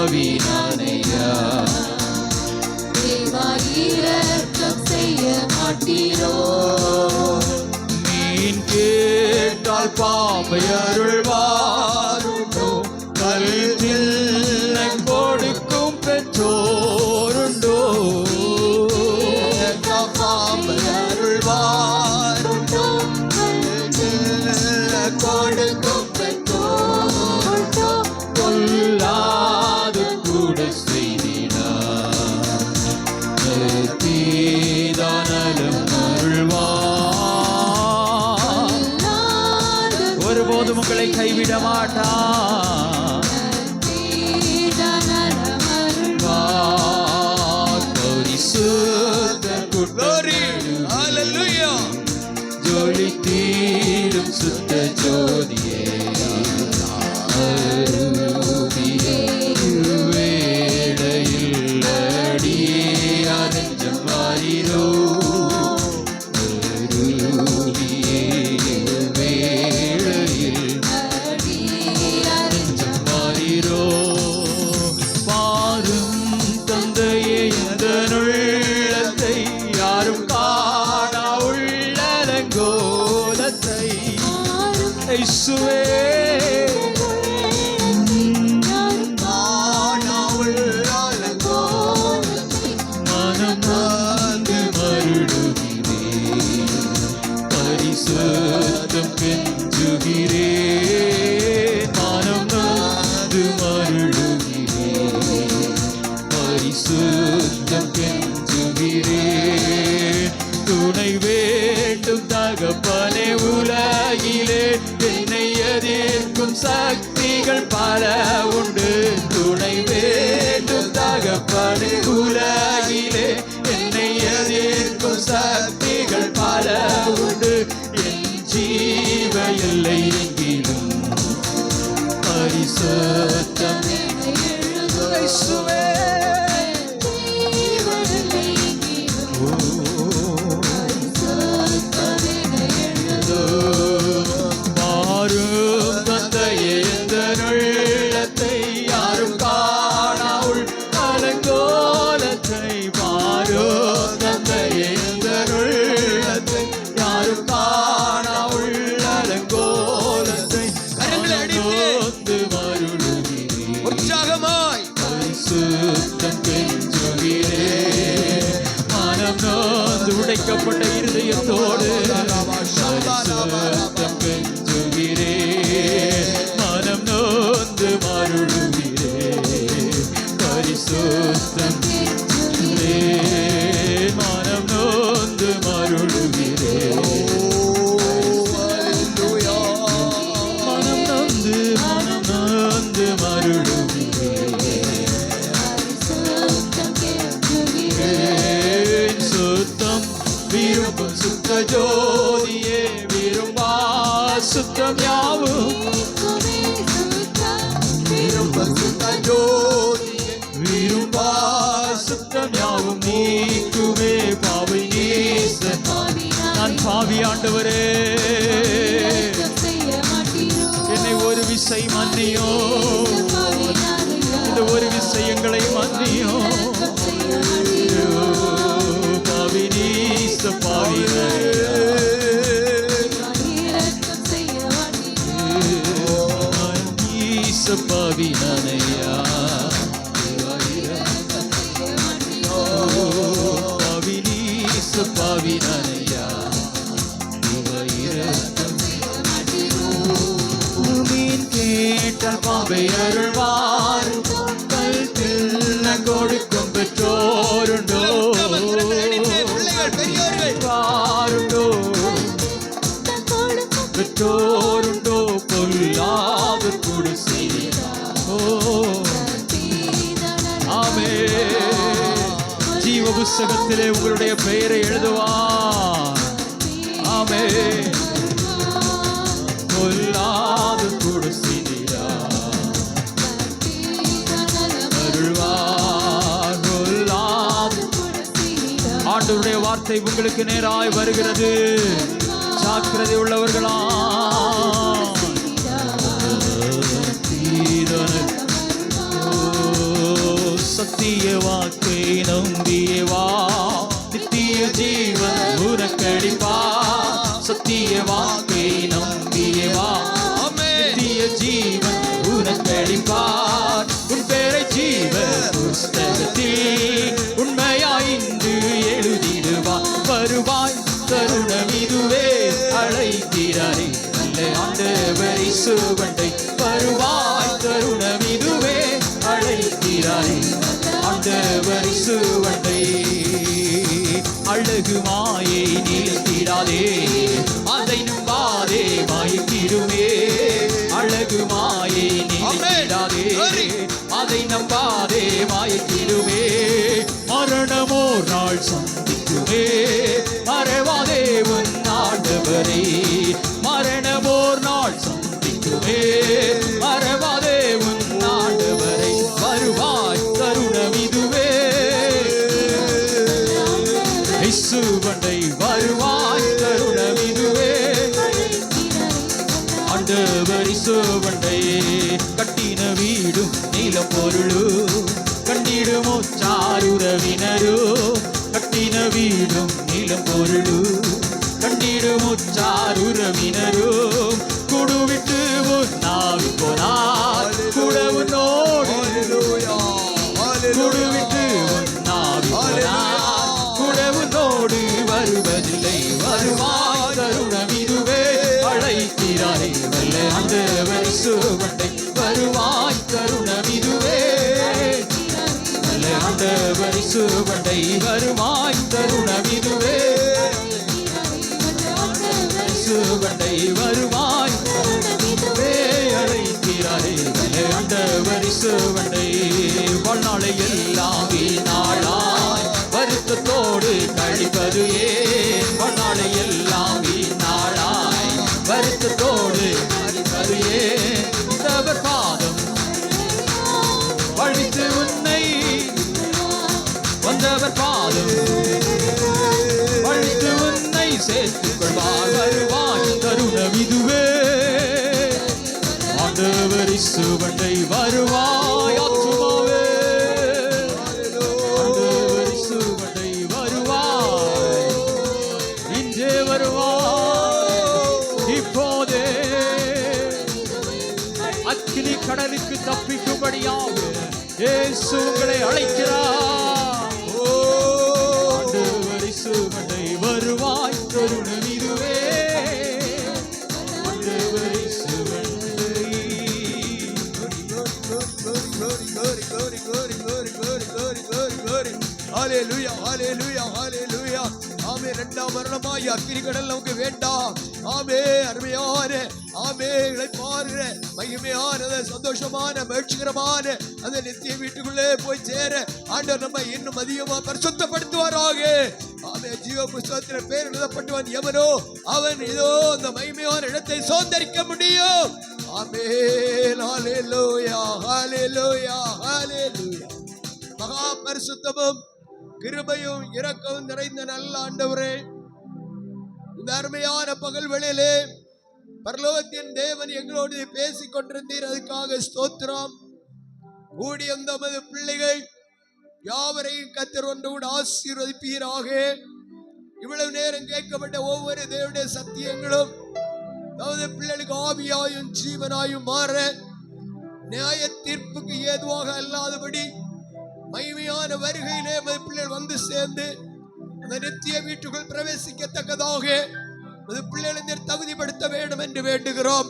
பாவி நானையா. தேவா இரக்கம் செய்ய மாட்டீரோ, மீன் கேட்டால் பாம்பை அருள்வாருண்டோ, கல்வியில் கொடுக்கும் பெற்றோருண்டோ, பாம்பை அருள்வாருண்டோ, கொடுக்கும் பெற்றோருண்டோ, கொல்லாது கூட செய்தினார் தீதானலும் அருள்வார். ஒருபோதும் உங்களை கைவிட மாட்டார். ஜோலி தீரும் சுத்த ஜோதியே வேளையில் அடியானஞ்சம் மாறிரோ, வேளையில் அடியானஞ்சம் மாறிரோ. பாரும் தந்தையே அதனுள்ளத்தை யாரும் காணா உள்ளலங்கோலத்தை, இயேசுவே மனம் நான்கு மருளுகிறேன், பரிசுத்தம் கெஞ்சுகிறேன். மனம் நான்கு மருளுகிறேன், பரிசுத்தம் கெஞ்சுகிறேன். துணை வேண்டும் தகப்பனே உலகிலே, என்னை எதிர்க்கும் சக்திகள் பல உண்டு. துணை வேண்டும் தகப்பனே உலகிலே, என்னை எதிர்க்கும் சக்திகள் பல உண்டு. என் ஜீவ எல்லை எங்கிலும் பரிசுத்தம் இயேசுவே. மாறும் தந்தையே எந்தனுள்ளத்தை யாரும் காணா உள்ளலங்கோலத்தை, மாறும் தந்தையே எந்தனுள்ளத்தை யாரும் காணா உள்ளலங்கோலத்தை, கரங்களை மருளுகிறேன் உற்சாகமாய், பரிசுத்தம் கெஞ்சுகிறேன். மனம் நொந்து உடைக்கப்பட்ட இருதயத்தோடு பரிசுத்தம் கெஞ்சுகிறேன். மனம் நொந்து மருளுகிறேன், பரிசுத்தம் கெஞ்சுகிறேன். மனம் நொந்து மருளுகிறேன், மனம் நொந்து மருளுகிறேன். சுத்தம் விரும்பும் சுத்த ஜோதியே, விரும்பா சுத்தம் யாவும் விரும்பும் சுத்த ஜோதியே, விரும்பா சுத்தம் யாவும் நீக்குமே பாவை நீச. நான் பாவி ஆண்டவரே, என்னை ஒரு விசை மன்னியோ, இந்த ஒரு விசை எங்களை மன்னியோ. பாவி நீச பாவி நீச பாவி நானையா, பாவி நீச பாவி நானையா. மீன் கேட்டால் பாவை அருள்வார், கல்வியில் கொடுக்கும் பெற்றோருண்டோ, பெற்றோருண்டோ, பொல்லாது கூட செய்தாரோ. ஆமென். ஜீவ புஸ்தகத்திலே உங்களுடைய பெயரை எழுதுவார். ஆமென். பொல்லாது கூட செய்தார், அருள்வார் பொல்லாது. ஆண்டவருடைய வார்த்தை உங்களுக்கு நேராய் வருகிறது. ஜாக்கிரதை உள்ளவர்களா, சத்திய வாக்கை நம்பியே வா, நித்திய ஜீவன் உனக்களிப்பா. சத்திய வாக்கை நம்பியே வா, நித்திய ஜீவன் உனக்களிப்பார். உன் பேரை ஜீவ புஸ்தகத்தில் உண்மையாய் இன்று எழுதிடுவார். வருவாய் தருணம் இதுவே அழைக்கிறாரே நல்ல ஆண்டவர் இயேசுவண்டை. வருவாய் தருணம் இதுவே அழைக்கிறாரே ஆண்டவர் இயேசுவண்டை. அழகு மாயை நிறுத்திடாதே, அதை நம்பாதே மாய்க்கிடுமே. அழகு மாயை நிறுத்திடாதே, அதை நம்பாதே மாய்க்கிடுமே. மரணமோ நாள் சந்திக்குமே, மறவாதே உன் ஆண்டவரை. மரணமோர் நாள் சந்திக்குமே, மறவாதே உன் ஆண்டவரை. வருவாய் தருணம் இதுவே இயேசுவண்டை. வருவாய் தருணம் இதுவே ஆண்டவர் இயேசுவண்டை. கட்டின வீடும் நீல பொருளும் கண்டிடுமோ சாருறவினரோ. கட்டின வீடும் நீலம் பொருளும் கண்டிடுமோ சாருறவினரோ. குடுவிட்டு நாவி போனார் கூட உன்னோடு. குடுவிட்டு நாவி போனார் கூட உன்னோடு வருவதில்லை. வருவாய் தருணம் இதுவே அழைக்கிறாரே வல்ல ஆண்டவர் இயேசுவண்டை. வருவாய் தருணம் இதுவே வல்ல ஆண்டவர் இயேசுவண்டை. வருவாய் தருணம் இதுவே இயேசுவண்டை. வருவாய் இதுவே அழைக்கிறாரே வல்ல ஆண்டவர் இயேசுவண்டை. வாழ்நாளை எல்லாம் வீணாளாய் வருத்தத்தோடு கழிப்பது ஏன்? வாழ்நாளை எல்லாம் வீணாளாய் வருத்தத்தோடு கழிப்பது ஏன்? அவர் பாதம் வழித்து உன்னை வந்தவர் பாதம் வழித்து உன்னை சேர்த்துக் கொள்வார். வருவாய் தருணம் இதுவே ஆண்டவர் இயேசுவண்டை. வருவாய் ஆத்துமாவே ஆண்டவர் இயேசுவண்டை. வருவாய் இன்றே வருவாய் இப்போதே. அக்கினி கடலுக்கு தப்பிக்கும்படியாக இயேசு உங்களை அழைக்கிறார். ஆண்டவர் இயேசுவண்டை. வருவாய் தருணம் இதுவே ஆண்டவர் இயேசுவண்டை. ஹல்லேலூயா ஹல்லேலூயா ஹல்லேலூயா. ஆமே. இரண்டாம் மரணமாய் அக்கினி கடல் நமக்கு வேண்டாம். ஆமே. அருமையான ஆமே இளைப்பாறுகிற மகிமையான சந்தோஷமான மகிழ்ச்சிகரமான அந்த நித்திய வீட்டுக்குள்ளே போய் சேர ஆண்டவர் நம்ம இன்னும் அதிகமா பரிசுத்தப்படுத்துவாராக. ஆமே. ஜீவ புஸ்தகத்தில் பேர் எழுதப்பட்டவன் எவனோ அவன் இதோ அந்த மகிமையான இடத்தை சுதந்தரிக்க முடியும். ஆமே. ஹல்லேலூயா ஹல்லேலூயா ஹல்லேலூயா. மகா பரிசுத்தமும் கிருபையும் இரக்கமும் நிறைந்த நல்ல ஆண்டவரே, இந்த அருமையான பகல் வேளையிலே பரலோகத்தின் தேவன் எங்களோடு பேசிக் கொண்டிருந்தீர். அதுக்காக ஸ்தோத்திரம். கூடிய நமது பிள்ளைகள் யாவரையும் கர்த்தர் ஒன்றோடு ஆசீர்வதிப்பீராக. இவ்வளவு நேரம் கேட்கப்பட்ட ஒவ்வொரு தேவனுடைய சத்தியங்களும் நமது பிள்ளைகளுக்கு ஆவியாயும் ஜீவனாயும் மாற நியாய தீர்ப்புக்கு ஏதுவாக அல்லாதபடி மகிமையான வருகையிலே பிள்ளைகள் வந்து சேர்ந்து அந்த நித்திய வீட்டுக்குள் பிரவேசிக்கத்தக்கதாக பிள்ளைகளை தகுதிப்படுத்த வேண்டும் என்று வேண்டுகிறோம்.